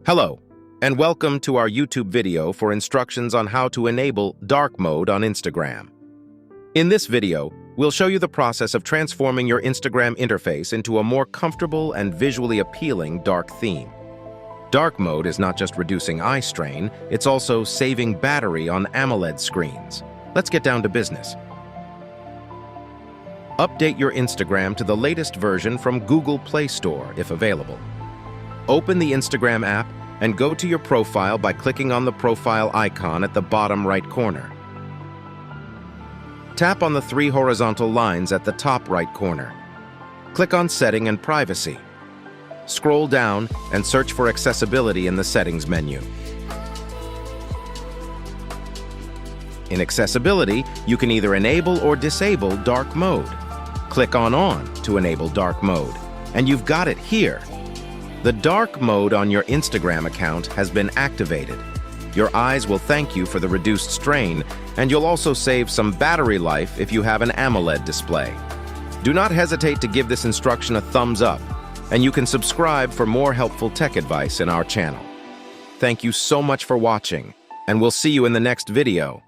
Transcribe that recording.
Hello, and welcome to our YouTube video for instructions on how to enable dark mode on Instagram. In this video, we'll show you the process of transforming your Instagram interface into a more comfortable and visually appealing dark theme. Dark mode is not just reducing eye strain, it's also saving battery on AMOLED screens. Let's get down to business. Update your Instagram to the latest version from Google Play Store if available. Open the Instagram app and go to your profile by clicking on the profile icon at the bottom right corner. Tap on the three horizontal lines at the top right corner. Click on Setting and Privacy. Scroll down and search for Accessibility in the Settings menu. In Accessibility, you can either enable or disable dark mode. Click on to enable dark mode, and you've got it here. The dark mode on your Instagram account has been activated. Your eyes will thank you for the reduced strain, and you'll also save some battery life if you have an AMOLED display. Do not hesitate to give this instruction a thumbs up, and you can subscribe for more helpful tech advice in our channel. Thank you so much for watching, and we'll see you in the next video.